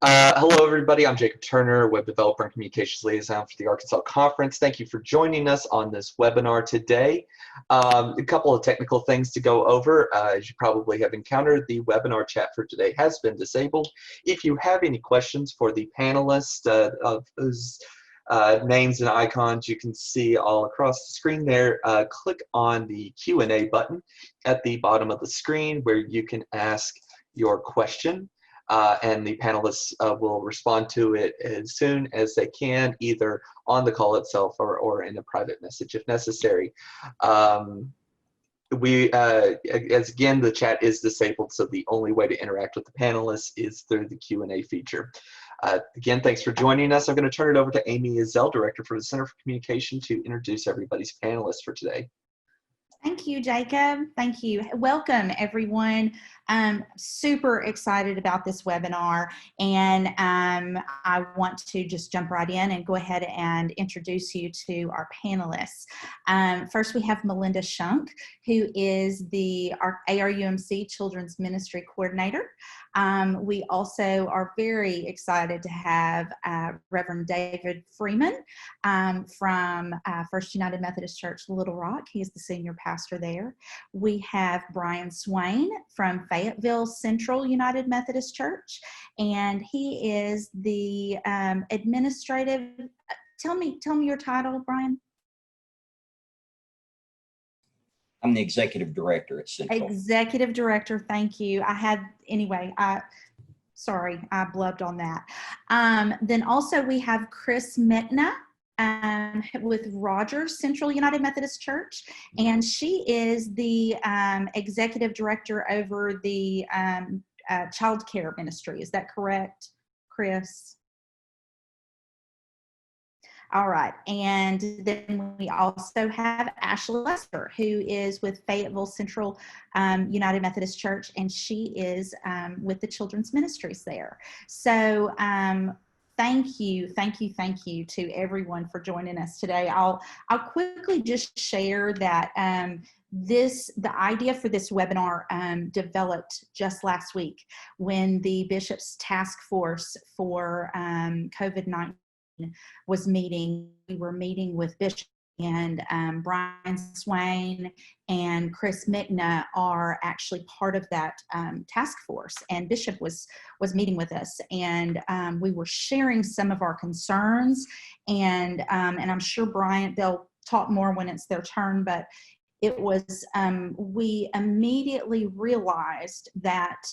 Hello, everybody. I'm Jacob Turner, Web Developer and Communications Liaison for the Arkansas Conference. Thank you for joining us on this webinar today. A couple of technical things to go over. As you probably have encountered, the webinar chat for today has been disabled. If you have any questions for the panelists of whose names and icons you can see all across the screen there, click on the Q&A button at the bottom of the screen where you can ask your question. And the panelists will respond to it as soon as they can, either on the call itself or in a private message if necessary. As again, the chat is disabled, so the only way to interact with the panelists is through the Q&A feature. Again, thanks for joining us. I'm going to turn it over to Amy Izell, Director for the Center for Communication, to introduce everybody's panelists for today. Thank you, Jacob. Thank you. Welcome, everyone. I'm super excited about this webinar, and I want to just jump right in and go ahead and introduce you to our panelists. First, we have Melinda Shunk, who is the ARUMC Children's Ministry Coordinator. We also are very excited to have Reverend David Freeman from First United Methodist Church, Little Rock. He is the senior pastor there. We have Brian Swain from Fayetteville Central United Methodist Church, and he is the administrative. Tell me your title, Brian. I'm the executive director at Central. Executive director, thank you. Sorry, I blubbed on that. Then also we have Chris Mittna with Rogers Central United Methodist Church, and she is the executive director over the child care ministry. Is that correct, Chris? All right, and then we also have Ashley Lester, who is with Fayetteville Central United Methodist Church, and she is with the children's ministries there. So thank you to everyone for joining us today. I'll quickly just share that the idea for this webinar developed just last week when the Bishop's Task Force for COVID-19 was meeting. We were meeting with Bishop, and Brian Swain and Chris Mittna are actually part of that task force, and Bishop was meeting with us, and we were sharing some of our concerns, and I'm sure Brian, they'll talk more when it's their turn, but it was we immediately realized that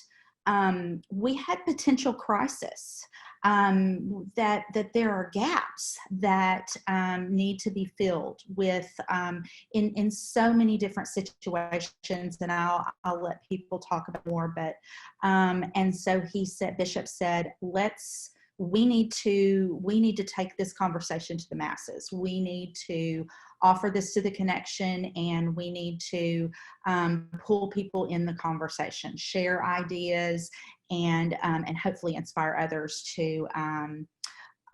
we had potential crisis. That there are gaps that need to be filled with in so many different situations, and I'll let people talk about more. But and so Bishop said, we need to take this conversation to the masses. We need to offer this to the connection, and we need to pull people in the conversation, share ideas, and hopefully inspire others to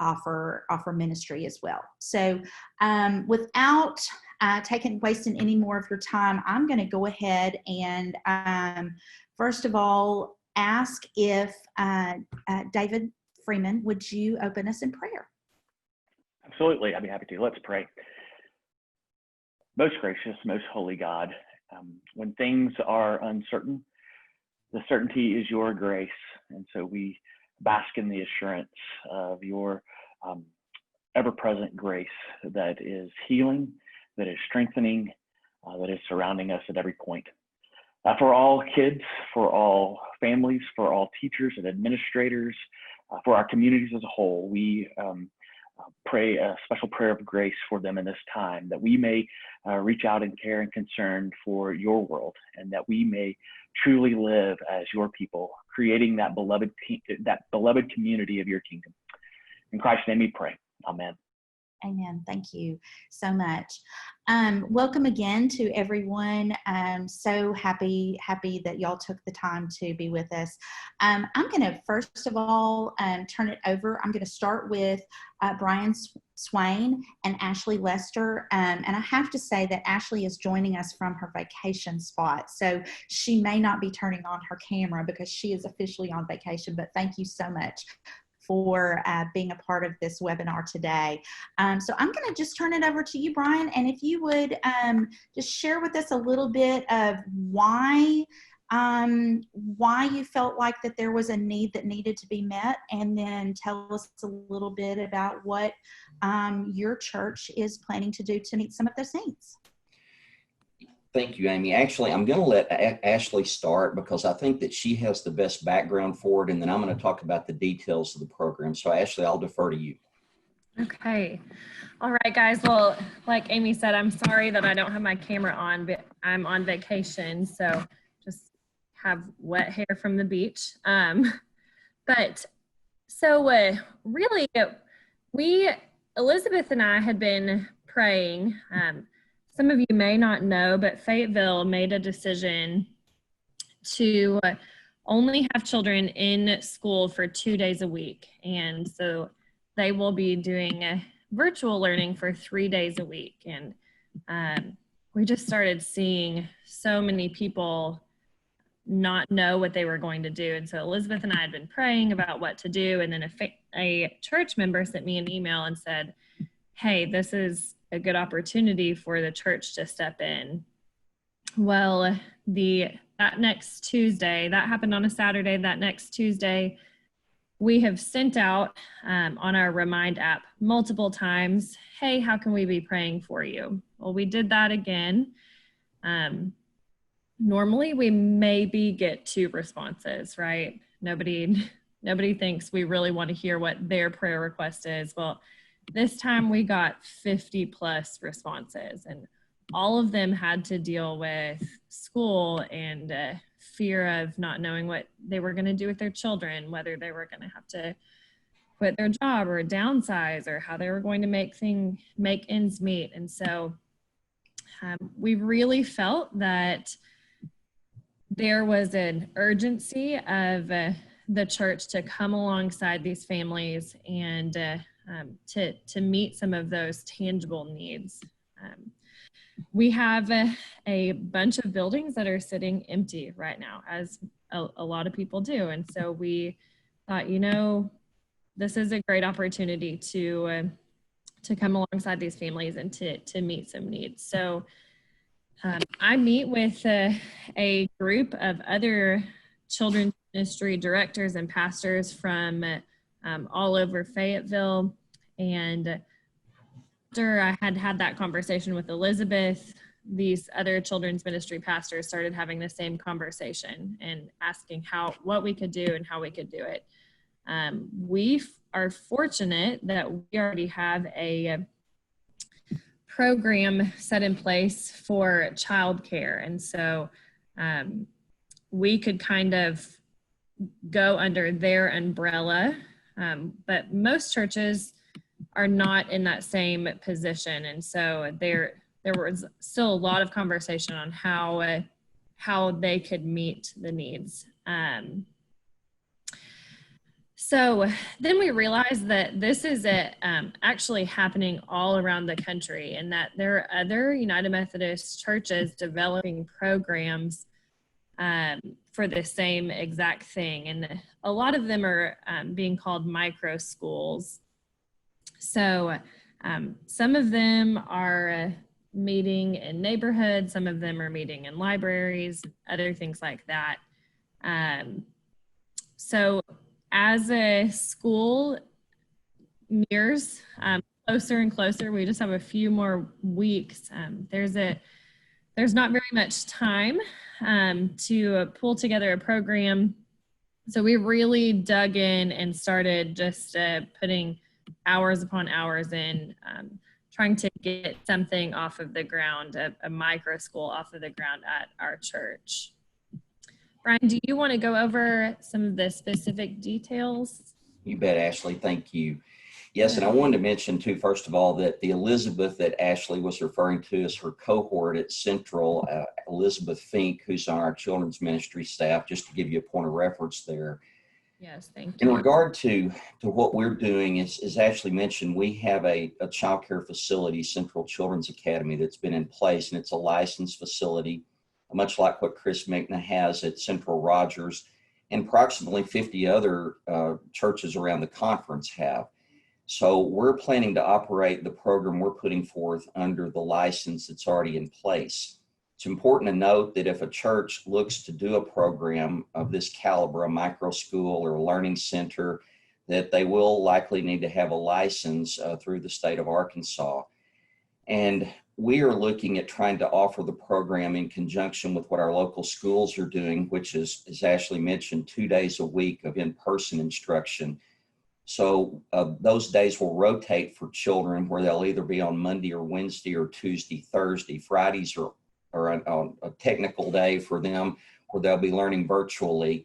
offer ministry as well. So without wasting any more of your time, I'm going to go ahead and first of all ask if David Freeman, would you open us in prayer? Absolutely, I'd be happy to. Let's pray. Most gracious, most holy God, when things are uncertain, the certainty is your grace, and so we bask in the assurance of your ever-present grace that is healing, that is strengthening, that is surrounding us at every point. For all kids, for all families, for all teachers and administrators, for our communities as a whole, we pray a special prayer of grace for them in this time, that we may reach out in care and concern for your world, and that we may truly live as your people, creating that beloved community of your kingdom. In Christ's name we pray. Amen. Amen. Thank you so much. Welcome again to everyone. I'm so happy that y'all took the time to be with us. I'm going to first of all turn it over. I'm going to start with Brian Swain and Ashley Lester. And I have to say that Ashley is joining us from her vacation spot. So she may not be turning on her camera because she is officially on vacation, but thank you so much for being a part of this webinar today. So I'm going to just turn it over to you, Brian, and if you would just share with us a little bit of why you felt like that there was a need that needed to be met, and then tell us a little bit about what your church is planning to do to meet some of those needs. Thank you, Amy. Actually, I'm going to let Ashley start because I think that she has the best background for it, and then I'm going to talk about the details of the program. So Ashley, I'll defer to you. Okay. All right, guys. Well, like Amy said, I'm sorry that I don't have my camera on, but I'm on vacation, so just have wet hair from the beach. Really, Elizabeth and I had been praying. Some of you may not know, but Fayetteville made a decision to only have children in school for 2 days a week. And so they will be doing virtual learning for 3 days a week. And we just started seeing so many people not know what they were going to do. And so Elizabeth and I had been praying about what to do. And then a church member sent me an email and said, hey, this is a good opportunity for the church to step in. Well, that next Tuesday, that happened on a Saturday, that next Tuesday, we have sent out on our Remind app multiple times, hey, how can we be praying for you? Well, we did that again. Normally we maybe get 2 responses, right? Nobody thinks we really want to hear what their prayer request is. Well, this time we got 50 plus responses, and all of them had to deal with school and fear of not knowing what they were going to do with their children, whether they were going to have to quit their job or downsize, or how they were going to make ends meet. And so we really felt that there was an urgency of the church to come alongside these families and to meet some of those tangible needs. We have a bunch of buildings that are sitting empty right now, as a lot of people do. And so we thought, this is a great opportunity to come alongside these families and to meet some needs. So I meet with a group of other children's ministry directors and pastors from all over Fayetteville. And after I had that conversation with Elizabeth, these other children's ministry pastors started having the same conversation and asking what we could do and how we could do it. We are fortunate that we already have a program set in place for childcare. And so we could kind of go under their umbrella, but most churches are not in that same position. And so there was still a lot of conversation on how they could meet the needs. So then we realized that this is actually happening all around the country, and that there are other United Methodist churches developing programs for the same exact thing. And a lot of them are being called micro schools. So some of them are meeting in neighborhoods, some of them are meeting in libraries, other things like that. So as a school nears closer and closer, we just have a few more weeks. There's not very much time to pull together a program. So we really dug in and started just putting hours upon hours in trying to get something off of the ground, a micro school off of the ground at our church. Brian, do you want to go over some of the specific details? You bet, Ashley. Thank you. Yes, and I wanted to mention too, first of all, that the Elizabeth that Ashley was referring to is her cohort at Central, Elizabeth Fink, who's on our children's ministry staff, just to give you a point of reference there. Yes, thank In you. regard to what we're doing, is Ashley mentioned, we have a child care facility, Central Children's Academy, that's been in place, and it's a licensed facility, much like what Chris Mickna has at Central Rogers, and approximately 50 other churches around the conference have. So we're planning to operate the program we're putting forth under the license that's already in place. It's important to note that if a church looks to do a program of this caliber, a micro school or a learning center, that they will likely need to have a license through the state of Arkansas. And we are looking at trying to offer the program in conjunction with what our local schools are doing, which is, as Ashley mentioned, 2 days a week of in-person instruction. So those days will rotate for children, where they'll either be on Monday or Wednesday or Tuesday, Thursday. Fridays are a technical day for them, where they'll be learning virtually.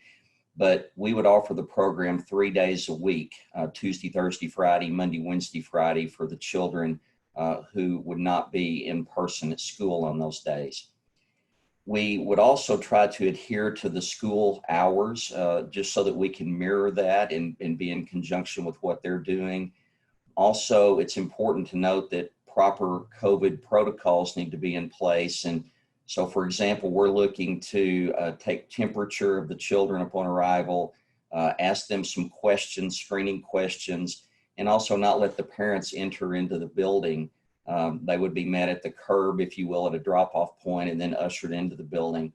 But we would offer the program 3 days a week, Tuesday, Thursday, Friday, Monday, Wednesday, Friday, for the children who would not be in person at school on those days. We would also try to adhere to the school hours, just so that we can mirror that and be in conjunction with what they're doing. Also, it's important to note that proper COVID protocols need to be in place. And so, for example, we're looking to take temperature of the children upon arrival, ask them some questions, screening questions, and also not let the parents enter into the building. They would be met at the curb, if you will, at a drop-off point, and then ushered into the building.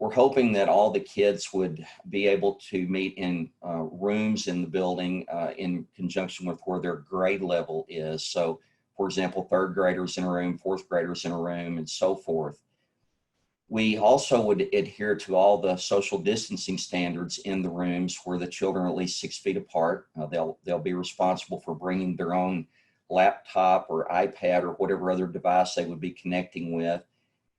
We're hoping that all the kids would be able to meet in rooms in the building in conjunction with where their grade level is. So, for example, third graders in a room, fourth graders in a room, and so forth. We also would adhere to all the social distancing standards in the rooms, where the children are at least 6 feet apart. They'll be responsible for bringing their own laptop or iPad or whatever other device they would be connecting with.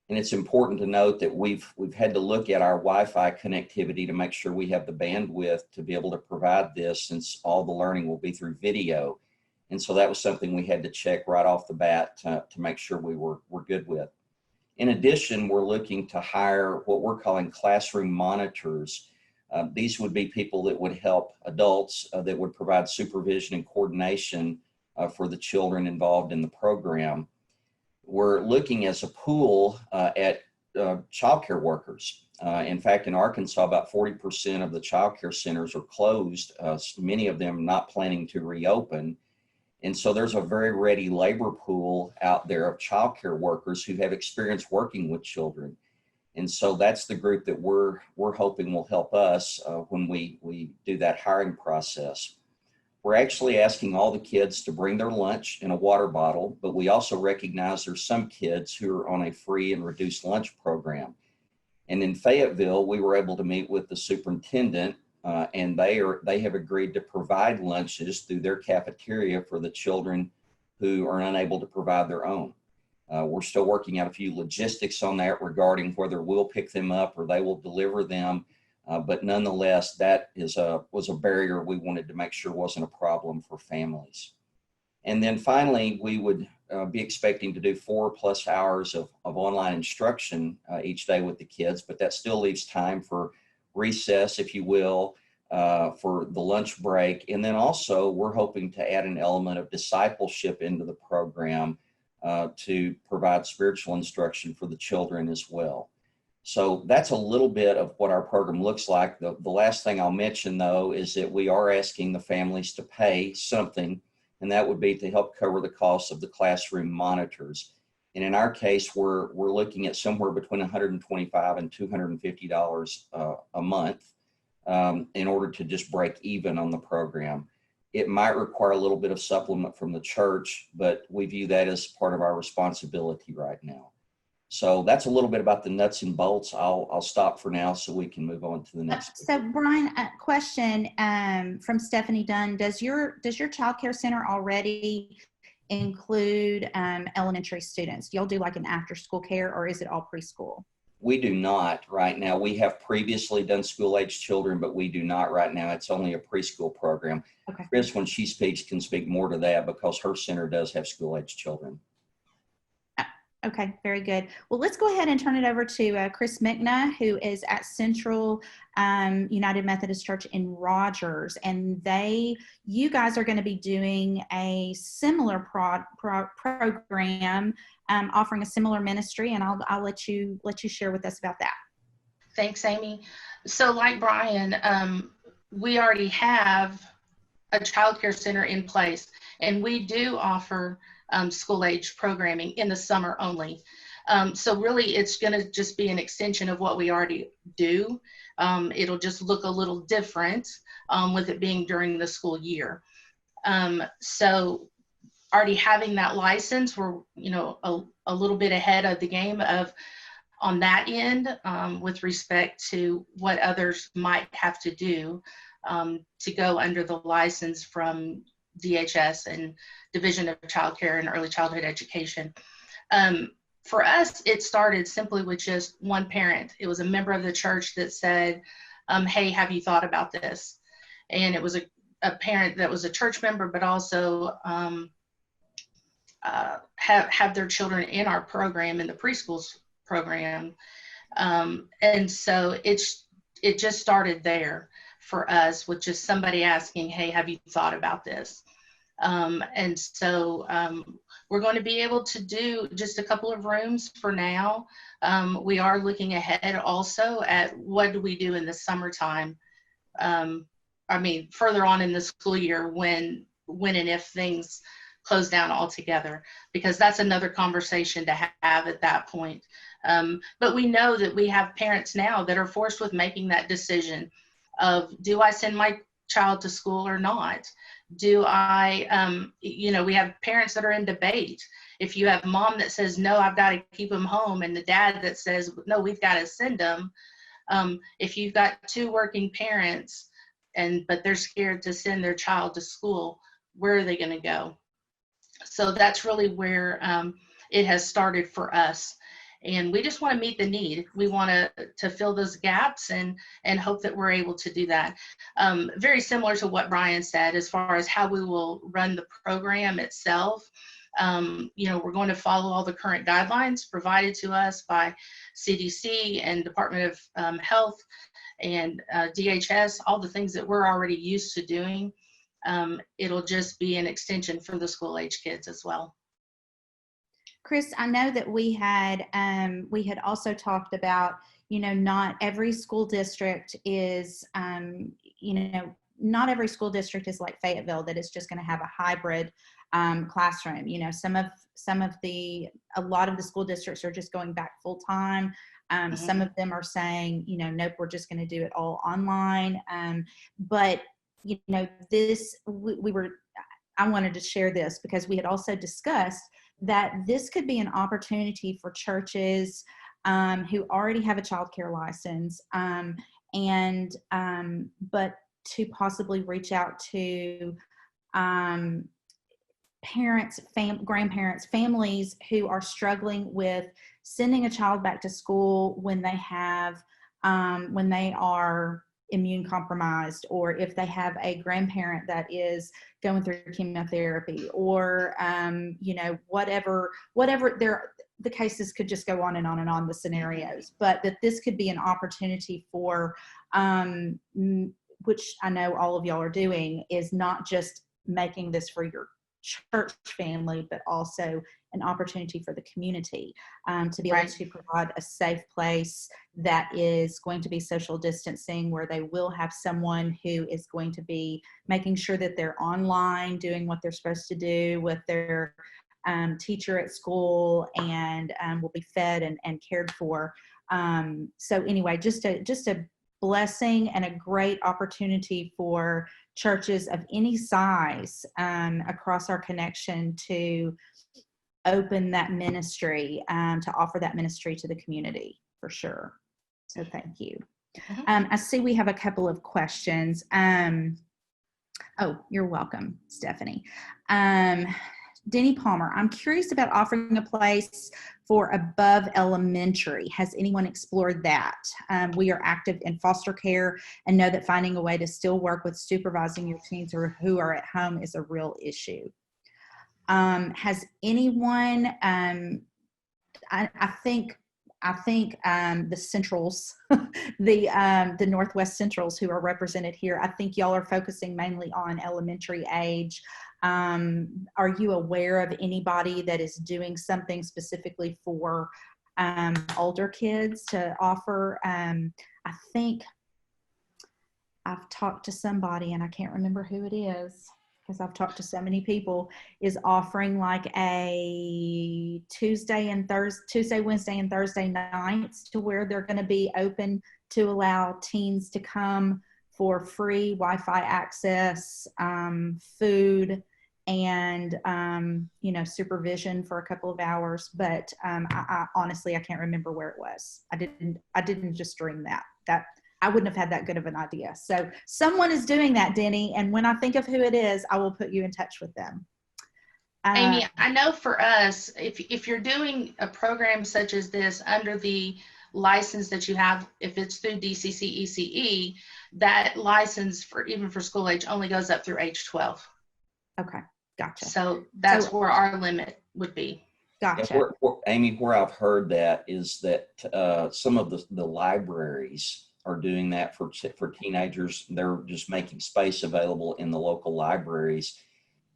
And it's important to note that we've had to look at our Wi-Fi connectivity to make sure we have the bandwidth to be able to provide this, since all the learning will be through video. And so that was something we had to check right off the bat to make sure we were good with. In addition, we're looking to hire what we're calling classroom monitors. These would be people that would help adults, that would provide supervision and coordination for the children involved in the program. We're looking as a pool at child care workers. In fact, in Arkansas, about 40% of the child care centers are closed, many of them not planning to reopen. And so there's a very ready labor pool out there of child care workers who have experience working with children. And so that's the group that we're hoping will help us when we do that hiring process. We're actually asking all the kids to bring their lunch in a water bottle, but we also recognize there's some kids who are on a free and reduced lunch program. And in Fayetteville, we were able to meet with the superintendent, and they have agreed to provide lunches through their cafeteria for the children who are unable to provide their own. We're still working out a few logistics on that regarding whether we'll pick them up or they will deliver them. But nonetheless, that was a barrier we wanted to make sure wasn't a problem for families. And then finally, we would be expecting to do 4+ hours of online instruction each day with the kids, but that still leaves time for recess, if you will, for the lunch break. And then also, we're hoping to add an element of discipleship into the program to provide spiritual instruction for the children as well. So that's a little bit of what our program looks like. The last thing I'll mention, though, is that we are asking the families to pay something, and that would be to help cover the cost of the classroom monitors. And in our case, we're looking at somewhere between $125 and $250 a month in order to just break even on the program. It might require a little bit of supplement from the church, but we view that as part of our responsibility right now. So that's a little bit about the nuts and bolts. I'll stop for now so we can move on to the next. So Brian, a question from Stephanie Dunn. Does your child care center already include elementary students? Do y'all do like an after school care, or is it all preschool? We do not right now. We have previously done school age children, but we do not right now. It's only a preschool program. Okay. Chris, when she speaks, can speak more to that because her center does have school age children. Okay, very good. Well, let's go ahead and turn it over to Chris Mickna, who is at Central United Methodist Church in Rogers, and you guys are going to be doing a similar program, offering a similar ministry, and I'll let you share with us about that. Thanks, Amy. So, like Brian, we already have a child care center in place, and we do offer school age programming in the summer only. So really it's going to just be an extension of what we already do. It'll just look a little different with it being during the school year. So already having that license, we're a little bit ahead of the game on that end with respect to what others might have to do to go under the license from DHS and Division of Child Care and Early Childhood Education. For us, it started simply with just one parent. It was a member of the church that said, hey, have you thought about this? And it was a parent that was a church member, but also have their children in our program, in the preschools program. And so it just started there for us with just somebody asking, hey, have you thought about this? And so we're going to be able to do just a couple of rooms for now. We are looking ahead also at what do we do in the summertime. Further on in the school year when and if things close down altogether, because that's another conversation to have at that point. But we know that we have parents now that are forced with making that decision of, do I send my child to school or not? Do I, we have parents that are in debate. If you have mom that says, no, I've got to keep them home, and the dad that says, no, we've got to send them. If you've got two working parents, but they're scared to send their child to school, where are they going to go? So that's really where it has started for us. And we just want to meet the need. We want to fill those gaps and hope that we're able to do that. Very similar to what Brian said, as far as how we will run the program itself. We're going to follow all the current guidelines provided to us by CDC and Department of Health and DHS, all the things that we're already used to doing. It'll just be an extension for the school age kids as well. Chris, I know that we had also talked about, not every school district is, not every school district is like Fayetteville, that is just going to have a hybrid classroom. A lot of the school districts are just going back full time. Some of them are saying, nope, we're just going to do it all online. But I wanted to share this because we had also discussed that this could be an opportunity for churches who already have a child care license, but to possibly reach out to parents, grandparents, families who are struggling with sending a child back to school when they are immune compromised, or if they have a grandparent that is going through chemotherapy, or whatever the cases could just go on and on and on, the scenarios, but that this could be an opportunity for which I know all of y'all are doing, is not just making this for your church family, but also an opportunity for the community to be able to provide a safe place that is going to be social distancing, where they will have someone who is going to be making sure that they're online doing what they're supposed to do with their teacher at school, and will be fed and cared for. So anyway, just a blessing and a great opportunity for churches of any size across our connection to open that ministry, to offer that ministry to the community, for sure. So thank you. I see we have a couple of questions. Oh, you're welcome, Stephanie. Denny Palmer, I'm curious about offering a place for above elementary. Has anyone explored that? We are active in foster care and know that finding a way to still work with supervising your teens who are at home is a real issue. Has anyone I think the Centrals, the Northwest Centrals who are represented here, I think y'all are focusing mainly on elementary age. Are you aware of anybody that is doing something specifically for older kids to offer? I think I've talked to somebody, and I can't remember who it is because I've talked to so many people, is offering like a Tuesday, Wednesday, and Thursday nights to where they're going to be open to allow teens to come for free Wi-Fi access, food, and supervision for a couple of hours. But I honestly, I can't remember where it was. I didn't just dream that I wouldn't have had that good of an idea. So someone is doing that, Denny, and when I think of who it is, I will put you in touch with them. Amy, I know for us, if you're doing a program such as this under the license that you have, if it's through DCC ECE, that license even for school age only goes up through age 12. Okay, gotcha. So that's where our limit would be. Gotcha. Amy, where I've heard that is that some of the libraries are doing that for teenagers. They're just making space available in the local libraries.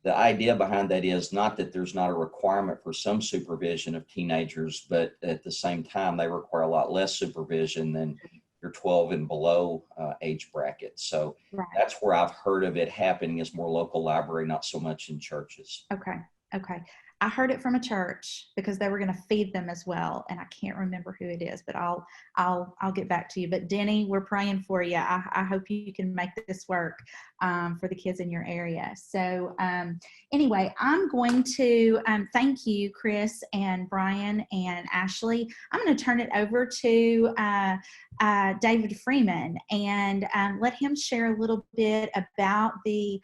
The idea behind that is not that there's not a requirement for some supervision of teenagers, but at the same time, they require a lot less supervision than your 12 and below age bracket. So right. That's where I've heard of it happening, is more local library, not so much in churches. Okay. I heard it from a church because they were going to feed them as well, and I can't remember who it is, but I'll get back to you. But Denny, we're praying for you. I hope you can make this work for the kids in your area. So anyway, I'm going to thank you, Chris and Brian and Ashley. I'm going to turn it over to David Freeman and let him share a little bit about the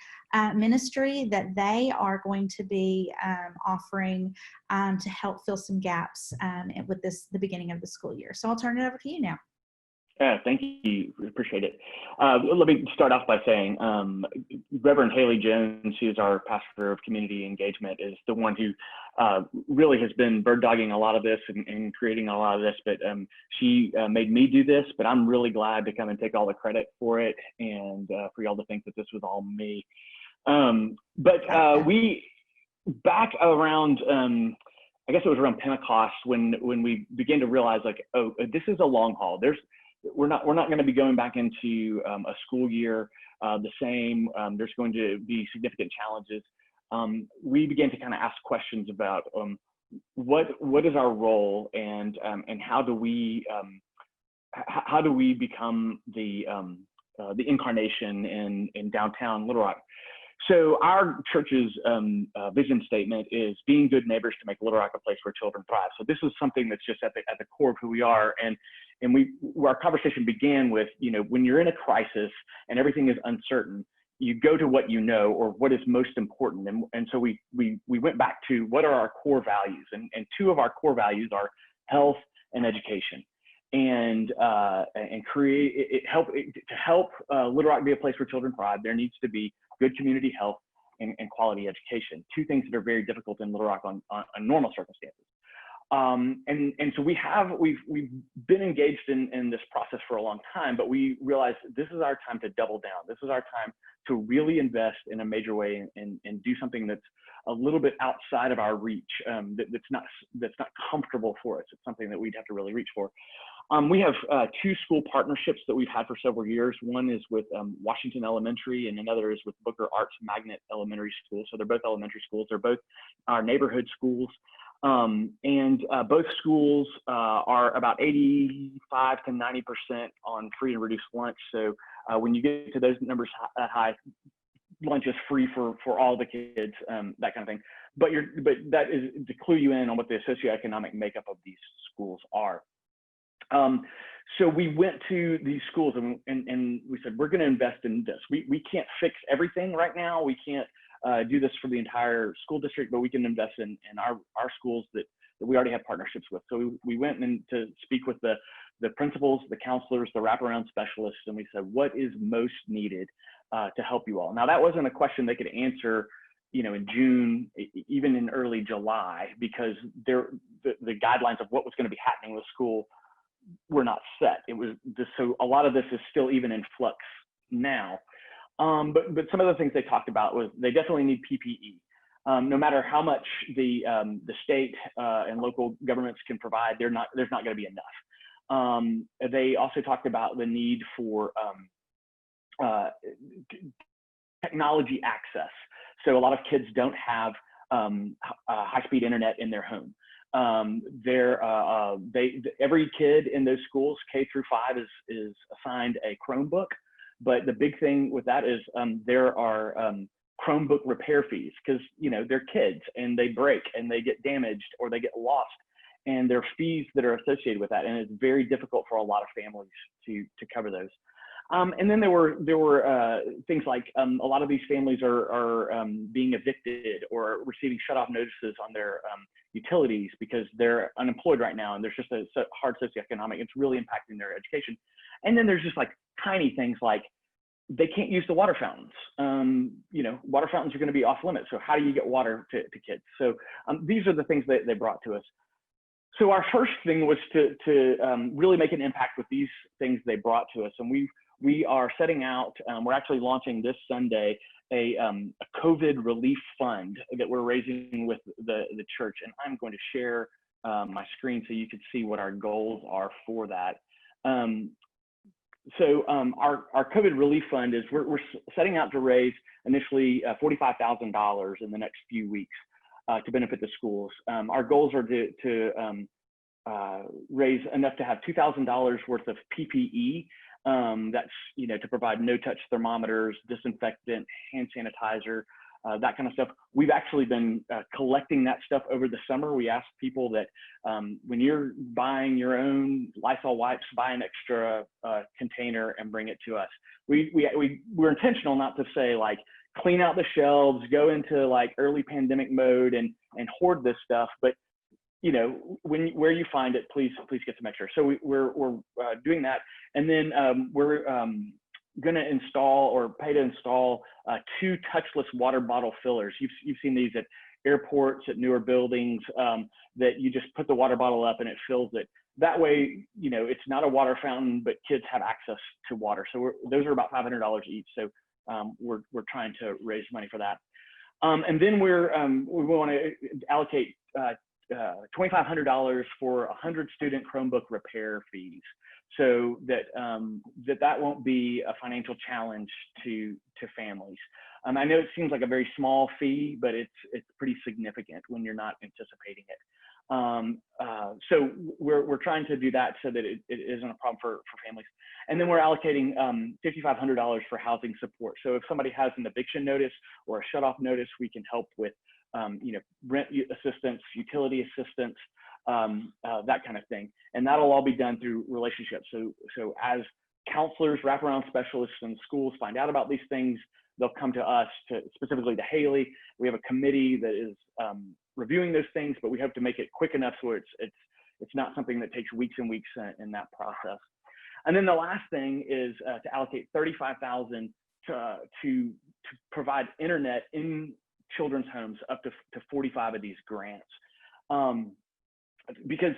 ministry that they are going to be offering to help fill some gaps with the beginning of the school year. So I'll turn it over to you now. Thank you. Appreciate it. Let me start off by saying Reverend Haley Jones, who is our pastor of community engagement, is the one who really has been bird dogging a lot of this and creating a lot of this. But she made me do this, but I'm really glad to come and take all the credit for it and for y'all to think that this was all me. We back around, I guess it was around Pentecost when we began to realize, like, oh, this is a long haul. We're not going to be going back into a school year the same. There's going to be significant challenges. We began to kind of ask questions about what is our role and how do we become the incarnation in downtown Little Rock. So our church's vision statement is being good neighbors to make Little Rock a place where children thrive. So this is something that's just at the core of who we are. And our conversation began with, when you're in a crisis and everything is uncertain, you go to what you know or what is most important. And so we went back to what are our core values, and two of our core values are health and education. And to help Little Rock be a place where children thrive, there needs to be good community health and quality education, two things that are very difficult in Little Rock on normal circumstances. And so we've been engaged in this process for a long time, but we realized this is our time to double down. This is our time to really invest in a major way and do something that's a little bit outside of our reach, that's not comfortable for us. It's something that we'd have to really reach for. We have two school partnerships that we've had for several years. One is with Washington Elementary, and another is with Booker Arts Magnet Elementary School. So they're both elementary schools. They're both our neighborhood schools. Both schools are about 85 to 90% on free and reduced lunch. So when you get to those numbers that high, lunch is free for all the kids, that kind of thing. But that is to clue you in on what the socioeconomic makeup of these schools are. So we went to these schools and we said, we're going to invest in this. We can't fix everything right now. We can't do this for the entire school district, but we can invest in our schools that we already have partnerships with. So we went in to speak with the principals, the counselors, the wraparound specialists, and we said, what is most needed to help you all? Now, that wasn't a question they could answer, in June, even in early July, because the guidelines of what was going to be happening with school were not set. It was just, so a lot of this is still even in flux now. But some of the things they talked about was they definitely need PPE. No matter how much the state and local governments can provide, there's not going to be enough. They also talked about the need for technology access. So a lot of kids don't have high-speed internet in their home. Every kid in those schools, K through 5, is assigned a Chromebook. But the big thing with that is there are Chromebook repair fees, because they're kids and they break and they get damaged or they get lost, and there are fees that are associated with that, and it's very difficult for a lot of families to cover those. And then there were things like a lot of these families are being evicted or receiving shut-off notices on their utilities because they're unemployed right now, and there's just a hard socioeconomic. It's really impacting their education. And then there's just like tiny things like they can't use the water fountains. Water fountains are going to be off limits. So how do you get water to kids? So these are the things that they brought to us. So our first thing was to really make an impact with these things they brought to us, and we are setting out. We're actually launching this Sunday a COVID relief fund that we're raising with the church, and I'm going to share my screen so you can see what our goals are for that. So our COVID relief fund is we're setting out to raise initially $45,000 in the next few weeks to benefit the schools. Our goals are to raise enough to have $2,000 worth of PPE. That's to provide no-touch thermometers, disinfectant, hand sanitizer, that kind of stuff. We've actually been collecting that stuff over the summer. We asked people that when you're buying your own Lysol wipes, buy an extra container and bring it to us. We're intentional not to say like clean out the shelves, go into like early pandemic mode and hoard this stuff, but where you find it, please get some extra. So we're doing that, and then we're going to install or pay to install 2 touchless water bottle fillers. You've seen these at airports, at newer buildings, that you just put the water bottle up and it fills it. That way, it's not a water fountain, but kids have access to water. So those are about $500 each. So we're trying to raise money for that, and then we want to allocate $2,500 for 100 student Chromebook repair fees, so that that won't be a financial challenge to families. I know it seems like a very small fee, but it's pretty significant when you're not anticipating it. So we're trying to do that so that it isn't a problem for families. And then we're allocating $5,500 for housing support. So if somebody has an eviction notice or a shut-off notice, we can help with rent assistance, utility assistance, that kind of thing. And that'll all be done through relationships. So as counselors, wraparound specialists in schools find out about these things, they'll come to us, specifically to Haley. We have a committee that is reviewing those things, but we hope to make it quick enough so it's not something that takes weeks and weeks in that process. And then the last thing is to allocate $35,000 to provide internet in children's homes up to 45 of these grants. Because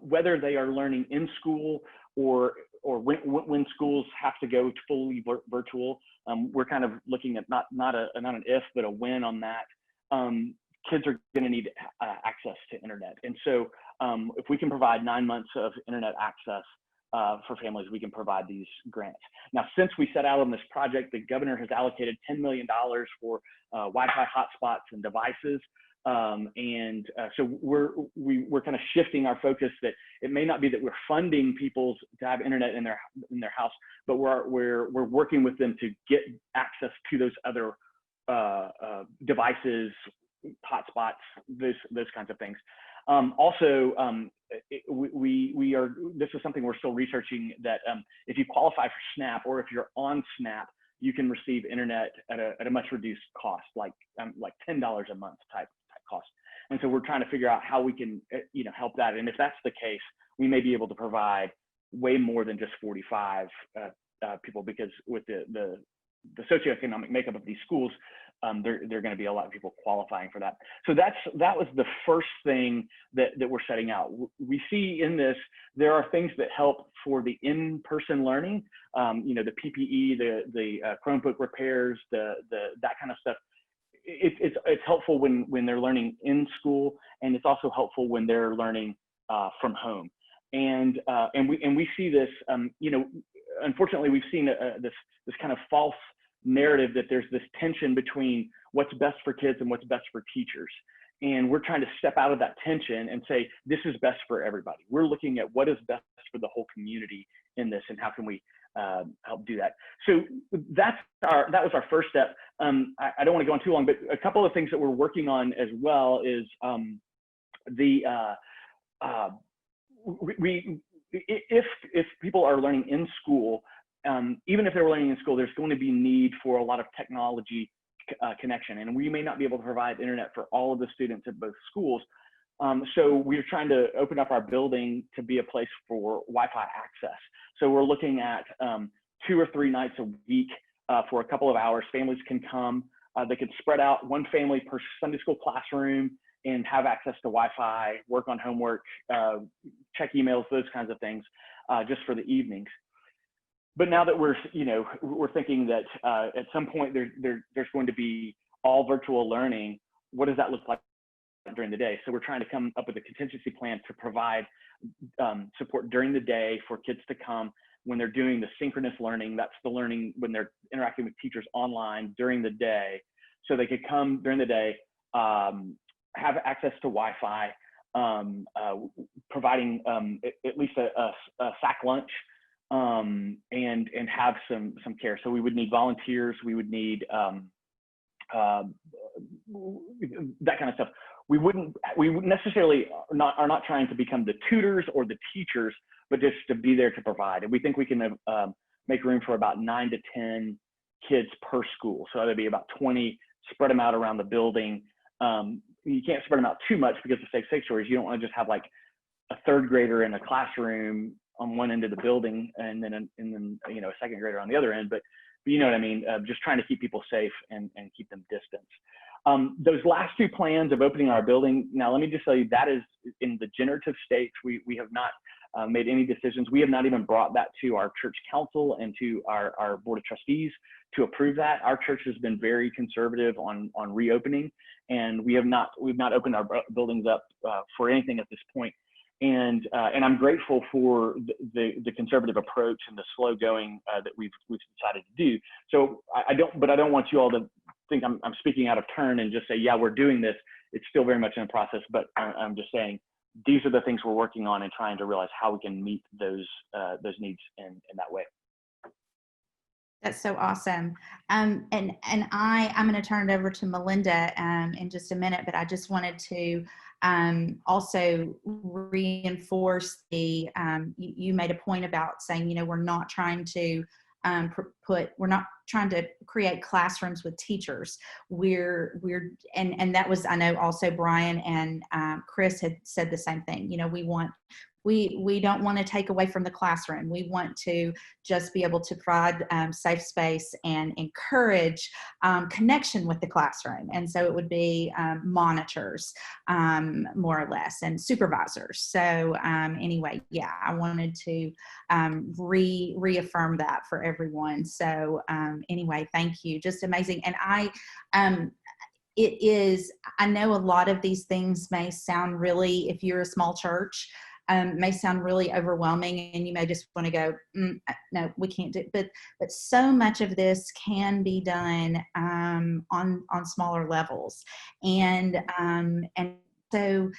whether they are learning in school or when schools have to go fully virtual, we're kind of looking at not an if but a when on that. Kids are going to need access to internet, and so if we can provide 9 months of internet access for families, we can provide these grants. Now, since we set out on this project, the governor has allocated $10 million for Wi-Fi hotspots and devices. So we're kind of shifting our focus that it may not be that we're funding people to have internet in their house, but we're working with them to get access to those other devices, hotspots, those kinds of things. This is something we're still researching, that if you qualify for SNAP or if you're on SNAP, you can receive internet at a much reduced cost, like $10 a month type cost. And so we're trying to figure out how we can help that. And if that's the case, we may be able to provide way more than just 45 people, because with the socioeconomic makeup of these schools, there are going to be a lot of people qualifying for that. So that was the first thing that we're setting out. We see in this, there are things that help for the in-person learning, the PPE, the Chromebook repairs, that kind of stuff. It's helpful when they're learning in school, and it's also helpful when they're learning from home. And we see this, unfortunately, we've seen this kind of false narrative that there's this tension between what's best for kids and what's best for teachers. And we're trying to step out of that tension and say, this is best for everybody. We're looking at what is best for the whole community in this, and how can we help do that. So that was our first step. I don't want to go on too long, but a couple of things that we're working on as well is if people are learning in school, even if they're learning in school, there's going to be need for a lot of technology connection, and we may not be able to provide internet for all of the students at both schools. So we're trying to open up our building to be a place for Wi-Fi access. So we're looking at 2 or 3 nights a week for a couple of hours. Families can come. They could spread out, one family per Sunday school classroom, and have access to Wi-Fi, work on homework, check emails, those kinds of things, just for the evenings. But now that we're thinking that at some point there's going to be all virtual learning, what does that look like during the day? So we're trying to come up with a contingency plan to provide support during the day for kids to come when they're doing the synchronous learning. That's the learning when they're interacting with teachers online during the day. So they could come during the day, have access to Wi-Fi, providing at least a sack lunch, and have some care. So we would need volunteers. We would need that kind of stuff. We necessarily are not trying to become the tutors or the teachers, but just to be there to provide. And we think we can make room for about 9 to 10 kids per school. So that'd be about 20, spread them out around the building. You can't spread them out too much because of safe sanctuaries. You don't want to just have like a 3rd grader in a classroom on one end of the building, and then a 2nd grader on the other end. But you know what I mean? Just trying to keep people safe and keep them distanced. Those last 2 plans of opening our building, now let me just tell you, that is in the generative stage. We have not made any decisions. We have not even brought that to our church council and to our board of trustees to approve that. Our church has been very conservative on reopening, and we've not opened our buildings up for anything at this point. And I'm grateful for the conservative approach and the slow going that we've decided to do. So I don't want you all to think I'm speaking out of turn and just say, yeah, we're doing this. It's still very much in the process, but I'm just saying these are the things we're working on and trying to realize how we can meet those needs in that way. That's so awesome. And I'm going to turn it over to Melinda in just a minute, but I just wanted to also reinforce you made a point about saying, we're not trying to we're not trying to create classrooms with teachers. And that was, I know also Brian and Chris had said the same thing. We don't want to take away from the classroom. We want to just be able to provide safe space and encourage connection with the classroom. And so it would be monitors, more or less, and supervisors. So anyway, yeah, I wanted to reaffirm that for everyone. So anyway, thank you. Just amazing. And I know a lot of these things may sound really, if you're a small church, may sound really overwhelming, and you may just want to go, no, we can't do it. But so much of this can be done on smaller levels, and so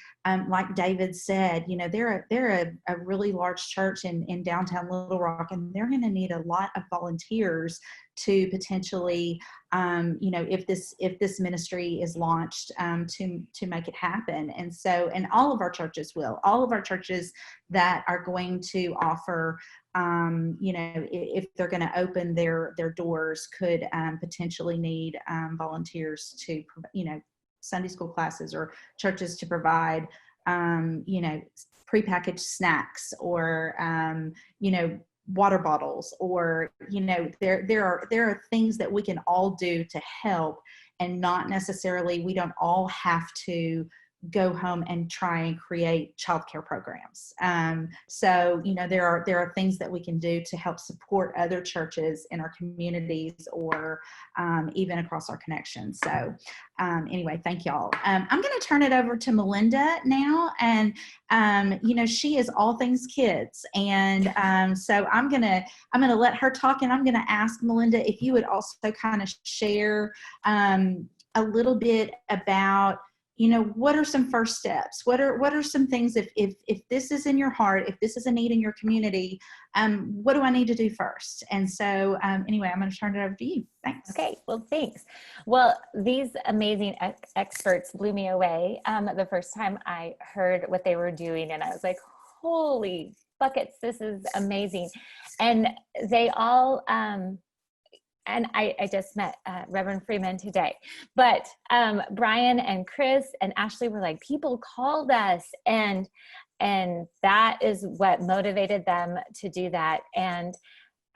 like David said, they're a really large church in downtown Little Rock, and they're going to need a lot of volunteers to potentially, if this ministry is launched, to make it happen. And so, and all of our churches that are going to offer, if they're going to open their doors, could potentially need volunteers to, Sunday school classes, or churches to provide, prepackaged snacks, or, water bottles, or, there are things that we can all do to help. and not necessarily, we don't all have to go home and try and create childcare programs. So, there are things that we can do to help support other churches in our communities, or even across our connections. So anyway, thank y'all. I'm going to turn it over to Melinda now. And, she is all things kids. And so I'm going to let her talk, and I'm going to ask Melinda if you would also kind of share a little bit about, what are some first steps? What are some things, if this is in your heart, if this is a need in your community, what do I need to do first? And so anyway, I'm going to turn it over to you. Thanks. Okay, well, thanks. Well, these amazing experts blew me away the first time I heard what they were doing, and I was like, holy buckets, this is amazing. And they all, and I just met Reverend Freeman today, but Brian and Chris and Ashley were like, people called us, and that is what motivated them to do that. And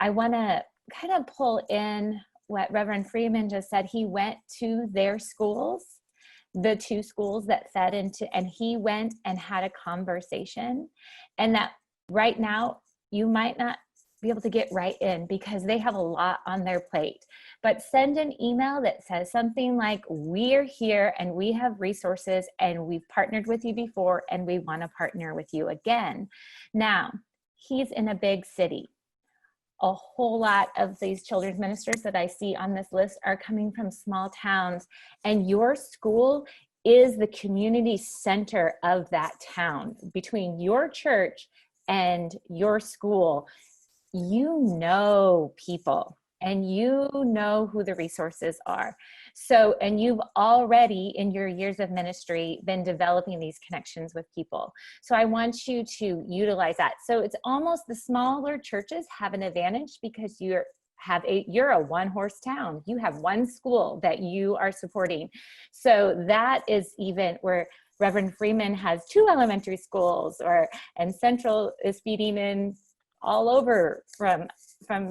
I want to kind of pull in what Reverend Freeman just said. He went to their schools, the 2 schools that fed into, and he went and had a conversation, and that right now you might not be able to get right in because they have a lot on their plate, but send an email that says something like, we're here and we have resources and we've partnered with you before and we want to partner with you again. Now, he's in a big city. A whole lot of these children's ministers that I see on this list are coming from small towns, and your school is the community center of that town. Between your church and your school, people, and who the resources are. So, and you've already in your years of ministry been developing these connections with people. So I want you to utilize that. So it's almost, the smaller churches have an advantage because you're a one-horse town. You have one school that you are supporting. So that is even where Reverend Freeman has 2 elementary schools, and Central is feeding in all over from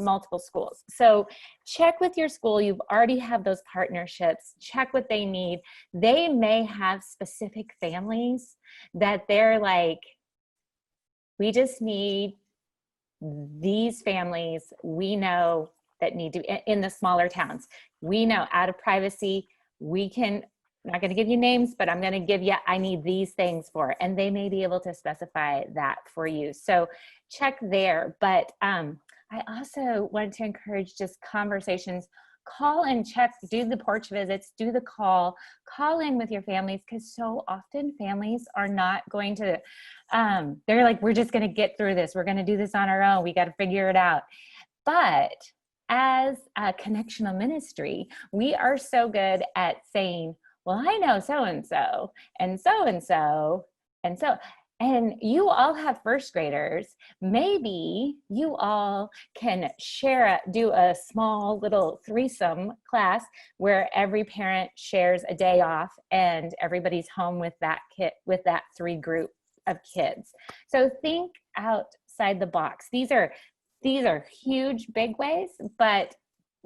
multiple schools. So check with your school. You've already have those partnerships. Check what they need. They may have specific families that they're like, we just need these families we know that need to, in the smaller towns. We know, out of privacy, I'm not going to give you names, but I'm going to give you, I need these things for it. And they may be able to specify that for you. So check there. But I also wanted to encourage just conversations. Call and check, do the porch visits, do the call in with your families, because so often families are not going to, they're like, we're just going to get through this. We're going to do this on our own. We got to figure it out. But as a connectional ministry, we are so good at saying, well, I know so-and-so, and so-and-so, and so, and you all have first graders. Maybe you all can do a small little threesome class where every parent shares a day off and everybody's home with that kid, with that 3 group of kids. So think outside the box. These are huge, big ways, but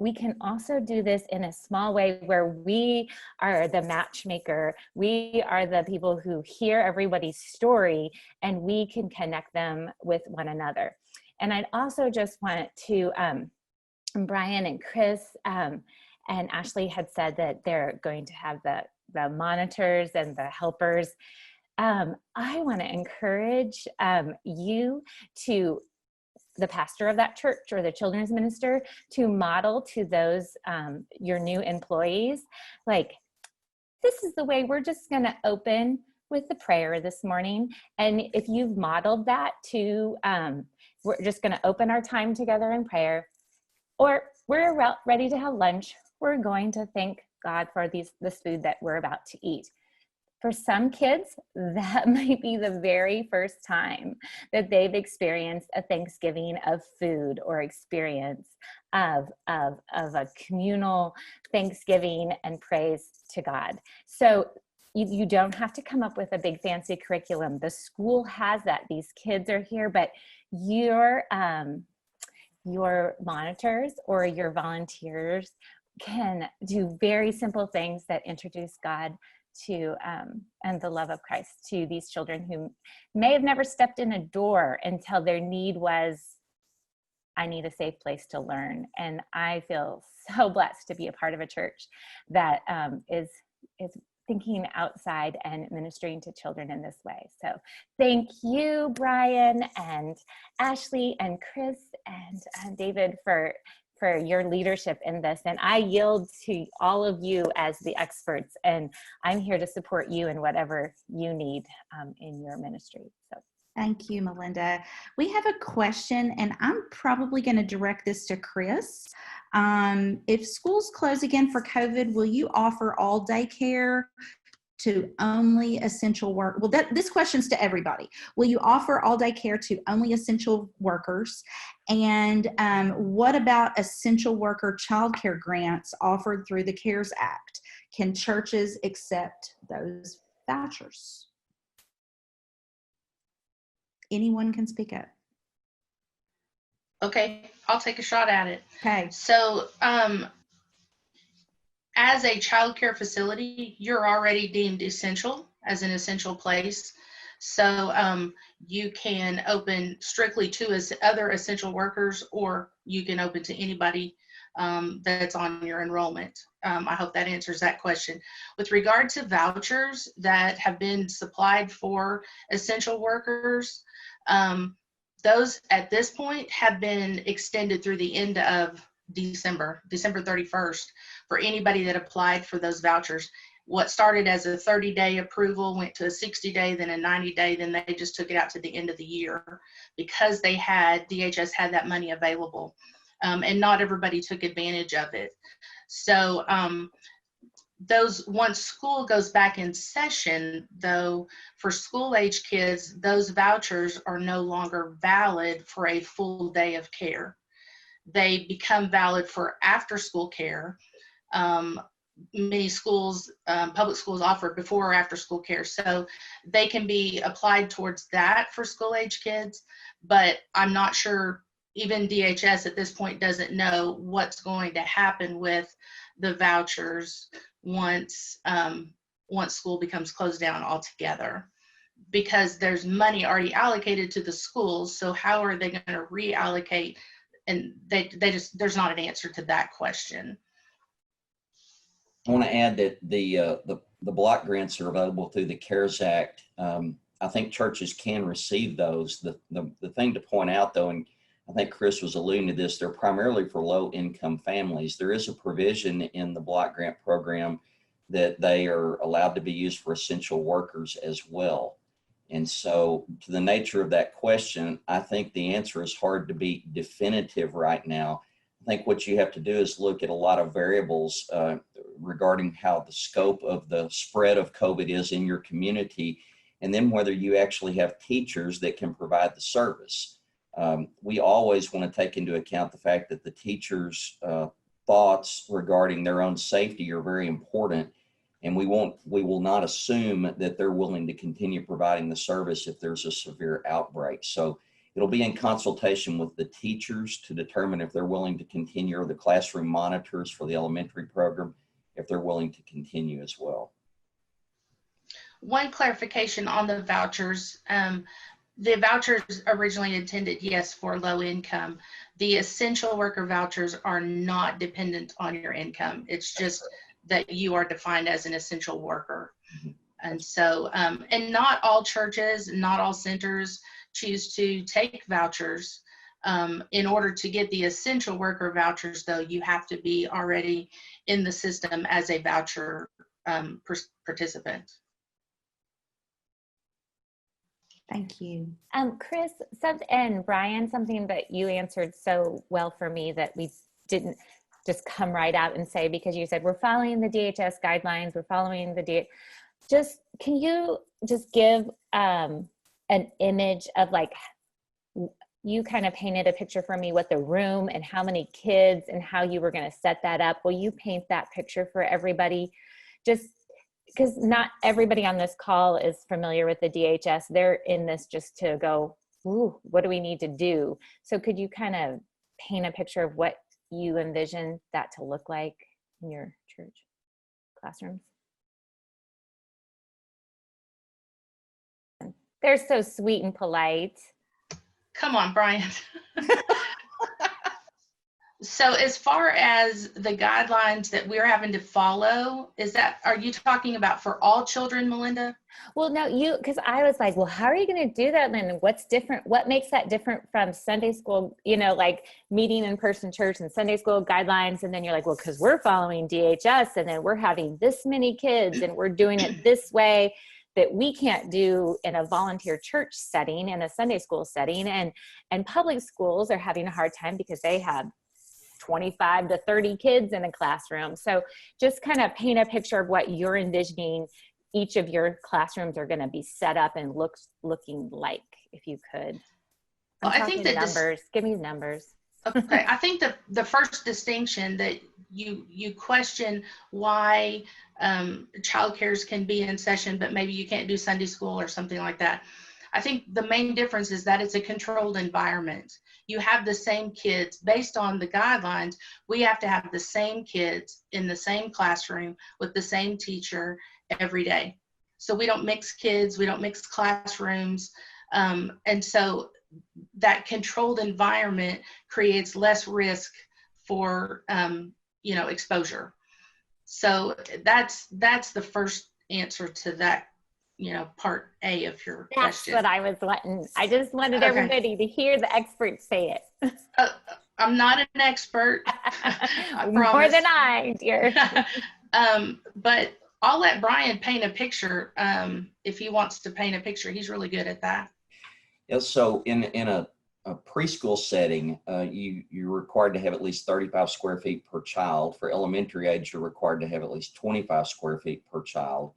we can also do this in a small way where we are the matchmaker. We are the people who hear everybody's story, and we can connect them with one another. And I'd also just want to, Brian and Chris and Ashley had said that they're going to have the monitors and the helpers. I want to encourage you to, the pastor of that church or the children's minister, to model to those, your new employees, like, this is the way we're just going to open with the prayer this morning. And if you've modeled that to, we're just going to open our time together in prayer, or we're ready to have lunch. We're going to thank God for this food that we're about to eat. For some kids, that might be the very first time that they've experienced a Thanksgiving of food, or experience of a communal Thanksgiving and praise to God. So you don't have to come up with a big fancy curriculum. The school has that. These kids are here, but your monitors or your volunteers can do very simple things that introduce God to and the love of Christ to these children who may have never stepped in a door until their need was, I need a safe place to learn. And I feel so blessed to be a part of a church that is thinking outside and ministering to children in this way. So thank you, Brian and Ashley and Chris and David for your leadership in this. And I yield to all of you as the experts, and I'm here to support you in whatever you need in your ministry. So. Thank you, Melinda. We have a question, and I'm probably going to direct this to Chris. If schools close again for COVID, will you offer all daycare to only essential work? Well, this question's to everybody. Will you offer all day care to only essential workers? And what about essential worker childcare grants offered through the CARES Act? Can churches accept those vouchers? Anyone can speak up. Okay, I'll take a shot at it. Okay. So, as a child care facility, you're already deemed essential as an essential place. So you can open strictly to other essential workers, or you can open to anybody that's on your enrollment. I hope that answers that question. With regard to vouchers that have been supplied for essential workers, those at this point have been extended through the end of December 31st for anybody that applied for those vouchers. What started as a 30-day approval went to a 60-day, then a 90-day, then they just took it out to the end of the year because DHS had that money available, and not everybody took advantage of it. So once school goes back in session, though, for school-age kids, those vouchers are no longer valid for a full day of care. They become valid for after-school care. Many schools, public schools, offer before or after school care. So they can be applied towards that for school-age kids, but I'm not sure, even DHS at this point doesn't know what's going to happen with the vouchers once school becomes closed down altogether, because there's money already allocated to the schools. So how are they going to reallocate? And there's not an answer to that question. I want to add that the block grants are available through the CARES Act. I think churches can receive those. The thing to point out, though, and I think Chris was alluding to this, they're primarily for low-income families. There is a provision in the block grant program that they are allowed to be used for essential workers as well. And so to the nature of that question, I think the answer is hard to be definitive right now. I think what you have to do is look at a lot of variables regarding how the scope of the spread of COVID is in your community, and then whether you actually have teachers that can provide the service. We always want to take into account the fact that the teachers' thoughts regarding their own safety are very important, and we will not assume that they're willing to continue providing the service if there's a severe outbreak. So it'll be in consultation with the teachers to determine if they're willing to continue, or the classroom monitors for the elementary program, if they're willing to continue as well. One clarification on the vouchers. The vouchers originally intended, yes, for low income. The essential worker vouchers are not dependent on your income. It's just that you are defined as an essential worker. Mm-hmm. And so, and not all churches, not all centers choose to take vouchers. In order to get the essential worker vouchers, though, you have to be already in the system as a voucher participant. Thank you. Chris, and Brian, something that you answered so well for me that we didn't just come right out and say, because you said we're following the DHS guidelines, we're following the can you just give an image of, like, you kind of painted a picture for me what the room and how many kids and how you were going to set that up. Will you paint that picture for everybody? Just because not everybody on this call is familiar with the DHS. They're in this just to go, ooh, what do we need to do? So could you kind of paint a picture of what you envision that to look like? in your church classrooms? They're so sweet and polite. Come on, Brian. So as far as the guidelines that we're having to follow, are you talking about for all children, Melinda? Well, no, because I was like, well, how are you going to do that then? What's different? What makes that different from Sunday school, like meeting in person church and Sunday school guidelines? And then you're like, well, because we're following DHS and then we're having this many kids and we're doing it this way that we can't do in a volunteer church setting, in a Sunday school setting. And public schools are having a hard time because they have 25 to 30 kids in a classroom. So just kind of paint a picture of what you're envisioning each of your classrooms are going to be set up and looking like, if you could. I think that numbers. Give me numbers. Okay, I think the first distinction that you question why childcares can be in session, but maybe you can't do Sunday school or something like that. I think the main difference is that it's a controlled environment. You have the same kids based on the guidelines. We have to have the same kids in the same classroom with the same teacher every day. So we don't mix kids, we don't mix classrooms. And so that controlled environment creates less risk for, exposure. So that's the first answer to that, part A of your question. That's what I was wanting. I just wanted everybody to hear the experts say it. I'm not an expert. More than I, dear. But I'll let Brian paint a picture if he wants to paint a picture. He's really good at that. Yeah, so in a preschool setting, you're required to have at least 35 square feet per child. For elementary age, you're required to have at least 25 square feet per child.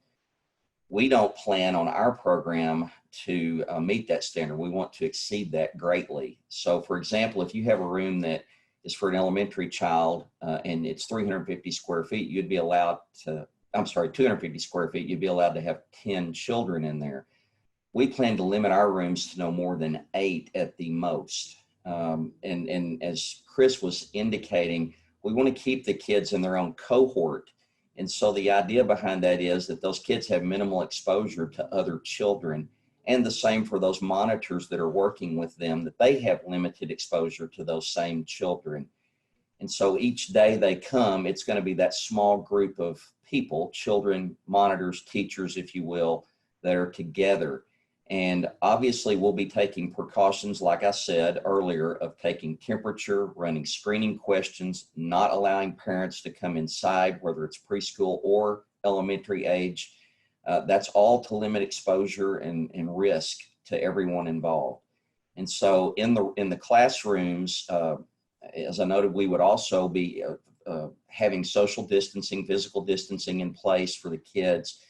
We don't plan on our program to meet that standard. We want to exceed that greatly. So for example, if you have a room that is for an elementary child and it's 350 square feet, you'd be allowed to, 250 square feet, you'd be allowed to have 10 children in there. We plan to limit our rooms to no more than 8 at the most. And as Chris was indicating, we want to keep the kids in their own cohort. And so the idea behind that is that those kids have minimal exposure to other children, and the same for those monitors that are working with them, that they have limited exposure to those same children. And so each day they come, it's going to be that small group of people, children, monitors, teachers, if you will, that are together. And obviously we'll be taking precautions, like I said earlier, of taking temperature, running screening questions, not allowing parents to come inside, whether it's preschool or elementary age. That's all to limit exposure and risk to everyone involved. And so in the classrooms, as I noted, we would also be having social distancing, physical distancing in place for the kids.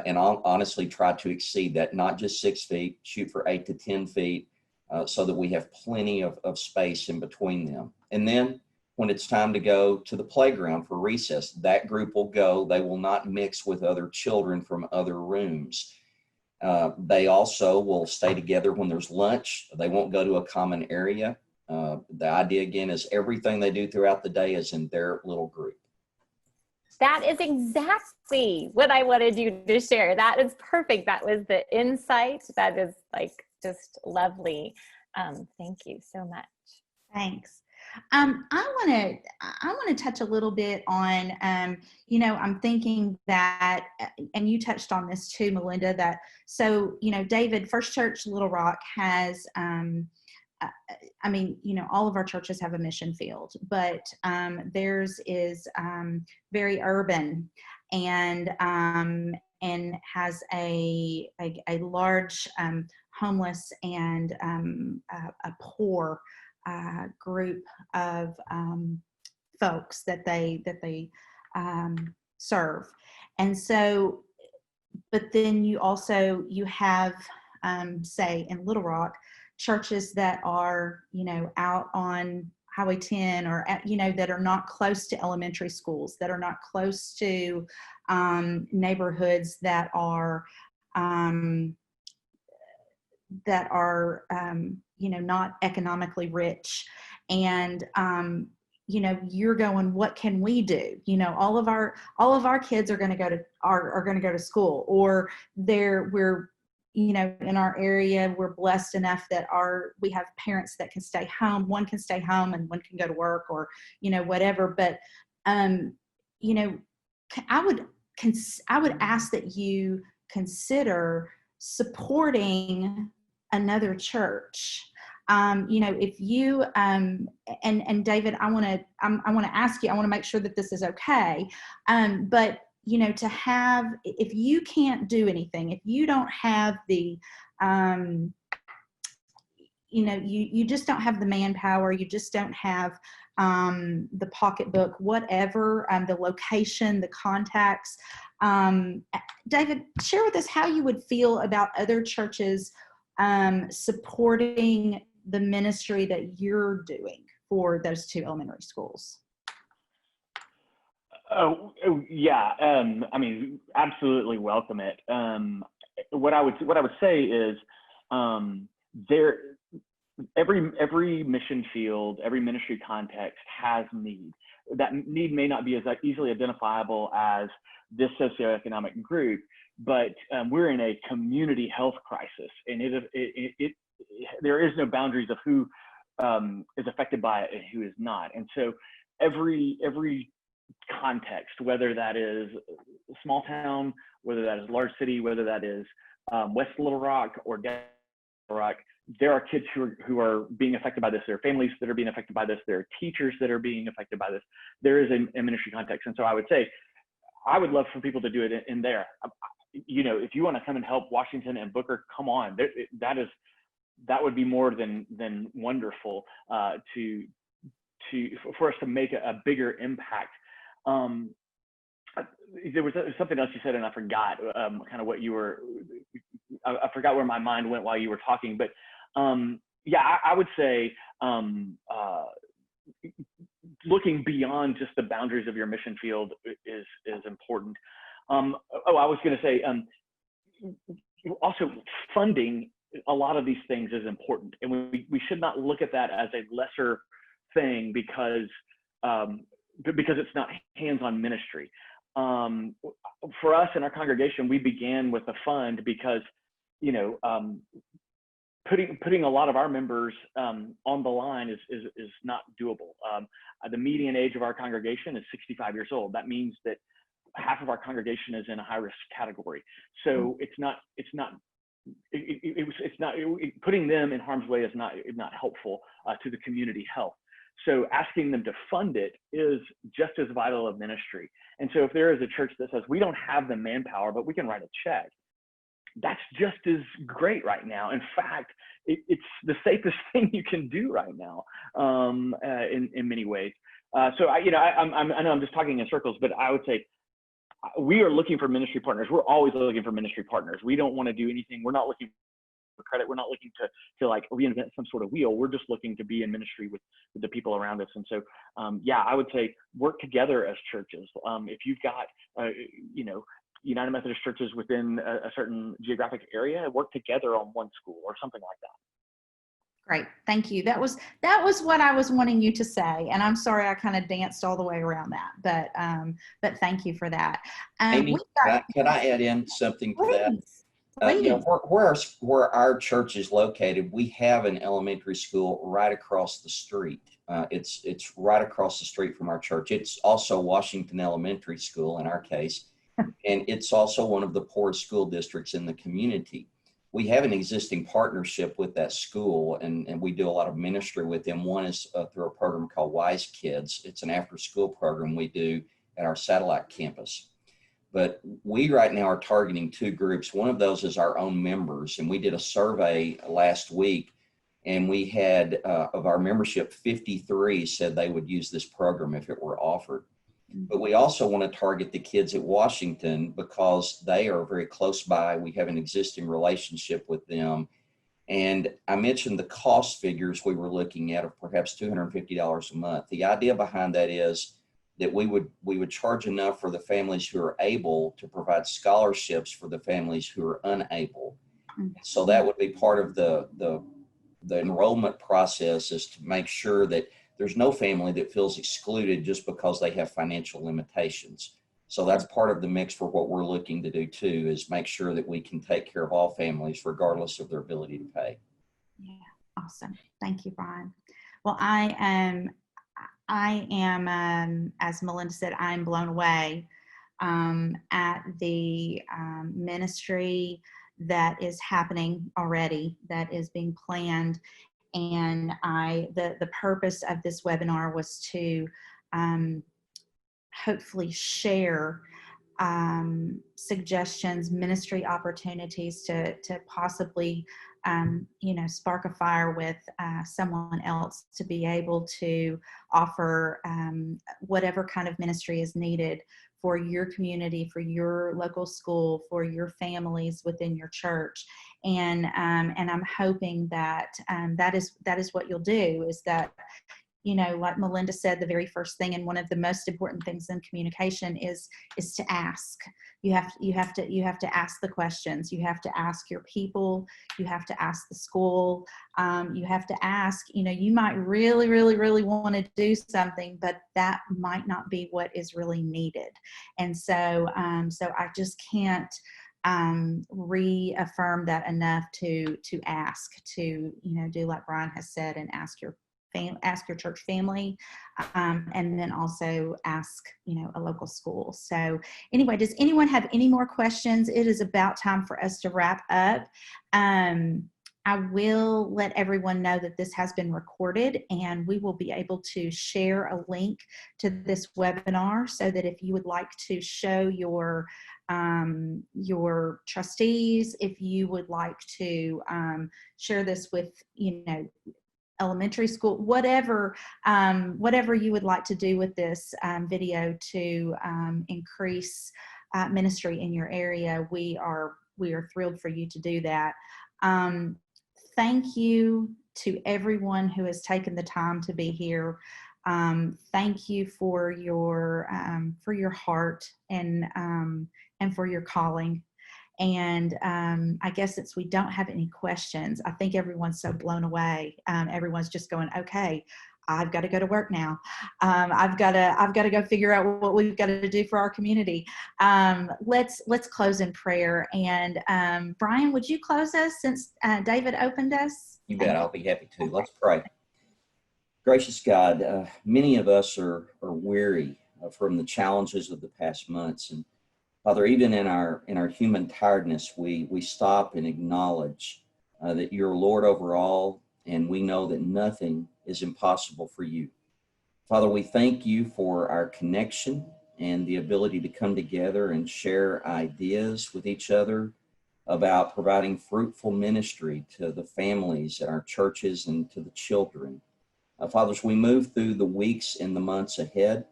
And I'll honestly try to exceed that, not just 6 feet, shoot for 8 to 10 feet so that we have plenty of space in between them. And then when it's time to go to the playground for recess, that group will go. They will not mix with other children from other rooms. They also will stay together when there's lunch. They won't go to a common area. The idea, again, is everything they do throughout the day is in their little group. That is exactly what I wanted you to share. That is perfect. That was the insight. That is just lovely. Thank you so much. Thanks. I want to touch a little bit on, I'm thinking that, and you touched on this too, Melinda, that, David, First Church Little Rock has, all of our churches have a mission field, but theirs is very urban and has a large homeless and a poor group of folks that they serve. And so, but then you have, say in Little Rock, churches that are, out on Highway 10 or, that are not close to elementary schools, that are not close to neighborhoods that are not economically rich. And you're going, what can we do? All of our kids are going to go to school, or we're in our area, we're blessed enough that we have parents that can stay home. One can stay home and one can go to work, or whatever. But I would ask that you consider supporting another church. If you and David, I want to ask you, I want to make sure that this is okay. But to have, if you can't do anything, if you don't have the, you just don't have the manpower, you just don't have the pocketbook, whatever, the location, the contacts. David, share with us how you would feel about other churches supporting the ministry that you're doing for those two elementary schools. Yeah. I mean, absolutely welcome it. What I would say is every mission field, every ministry context has need. That need may not be as easily identifiable as this socioeconomic group, but we're in a community health crisis, and there is no boundaries of who is affected by it and who is not. And so every context, whether that is small town, whether that is large city, whether that is West Little Rock or Down Little Rock, there are kids who are being affected by this. There are families that are being affected by this. There are teachers that are being affected by this. There is a ministry context. And so I would say, I would love for people to do it in there. If you want to come and help Washington and Booker, come on. That would be more than wonderful for us to make a bigger impact. There was something else you said, and I forgot kind of what you were. I forgot where my mind went while you were talking, but yeah, I would say looking beyond just the boundaries of your mission field is important. I was going to say also funding a lot of these things is important, and we should not look at that as a lesser thing because it's not hands-on ministry. For us in our congregation, we began with a fund because putting a lot of our members on the line is not doable. The median age of our congregation is 65 years old. That means that half of our congregation is in a high-risk category. So putting them in harm's way is not helpful to the community health. So asking them to fund it is just as vital of ministry. And so if there is a church that says, we don't have the manpower, but we can write a check, that's just as great right now. In fact, it's the safest thing you can do right now in many ways. So I know I'm just talking in circles, but I would say we are looking for ministry partners. We're always looking for ministry partners. We don't want to do anything. We're not looking for credit. We're not looking to like reinvent some sort of wheel. We're just looking to be in ministry with the people around us. And so, yeah, I would say work together as churches. If you've got, United Methodist churches within a certain geographic area, work together on one school or something like that. Great, thank you. That was what I was wanting you to say, and I'm sorry I kind of danced all the way around that, but thank you for that. Amy, can I add in something to that? Please. Where our church is located, we have an elementary school right across the street. It's right across the street from our church. It's also Washington Elementary School in our case, and it's also one of the poorest school districts in the community. We have an existing partnership with that school, and we do a lot of ministry with them. One is through a program called Wise Kids. It's an after-school program we do at our satellite campus. But we right now are targeting two groups. One of those is our own members, and we did a survey last week, and we had of our membership, 53 said they would use this program if it were offered. But we also want to target the kids at Washington because they are very close by. We have an existing relationship with them. And I mentioned the cost figures we were looking at of perhaps $250 a month. The idea behind that is that we would charge enough for the families who are able to provide scholarships for the families who are unable. So that would be part of the enrollment process, is to make sure that there's no family that feels excluded just because they have financial limitations. So that's part of the mix for what we're looking to do too, is make sure that we can take care of all families regardless of their ability to pay. Yeah, awesome. Thank you, Brian. Well, I am, as Melinda said, I'm blown away at the ministry that is happening already, that is being planned. And the purpose of this webinar was to hopefully share suggestions, ministry opportunities to possibly, spark a fire with someone else to be able to offer whatever kind of ministry is needed for your community, for your local school, for your families within your church. And I'm hoping that that is what you'll do, is that, like Melinda said, the very first thing and one of the most important things in communication is to ask. You have to ask the questions. You have to ask your people. You have to ask the school. You have to ask. You might really, really, really want to do something, but that might not be what is really needed. And so I just can't reaffirm that enough to ask, to do like Brian has said, and ask your church family, and then also ask a local school. So anyway, does anyone have any more questions? It is about time for us to wrap up. I will let everyone know that this has been recorded, and we will be able to share a link to this webinar, so that if you would like to show your trustees, if you would like to share this with elementary school, whatever you would like to do with this video to increase ministry in your area, we are thrilled for you to do that. Thank you to everyone who has taken the time to be here. Thank you for your heart and for your calling. And I guess since we don't have any questions, I think everyone's so blown away. Everyone's just going, okay, I've got to go to work now. I've got to go figure out what we've got to do for our community. Let's close in prayer. And Brian, would you close us since David opened us? You bet. I'll be happy to. Let's pray. Gracious God, many of us are weary from the challenges of the past months, and Father, even in our human tiredness, we stop and acknowledge that you're Lord over all, and we know that nothing is impossible for you. Father, we thank you for our connection and the ability to come together and share ideas with each other about providing fruitful ministry to the families at our churches and to the children. Father, as we move through the weeks and the months ahead,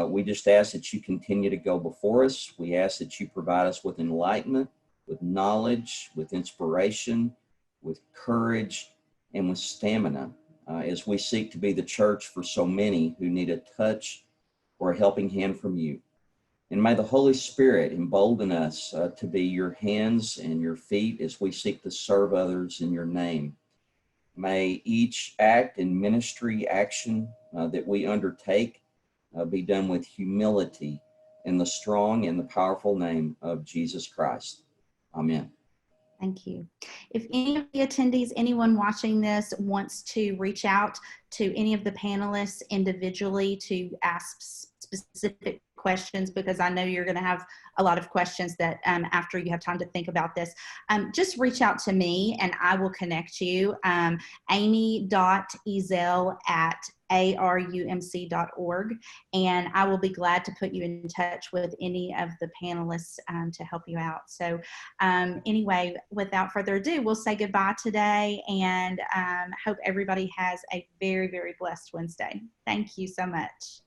we just ask that you continue to go before us. We ask that you provide us with enlightenment, with knowledge, with inspiration, with courage, and with stamina as we seek to be the church for so many who need a touch or a helping hand from you. And may the Holy Spirit embolden us to be your hands and your feet as we seek to serve others in your name. May each act and ministry action that we undertake be done with humility in the strong and the powerful name of Jesus Christ. Amen. Thank you. If any of the attendees, anyone watching this, wants to reach out to any of the panelists individually to ask specific questions, because I know you're going to have a lot of questions that after you have time to think about this, just reach out to me and I will connect you. amy.ezel@arumc.org, and I will be glad to put you in touch with any of the panelists to help you out. So anyway, without further ado, we'll say goodbye today, and hope everybody has a very, very blessed Wednesday. Thank you so much.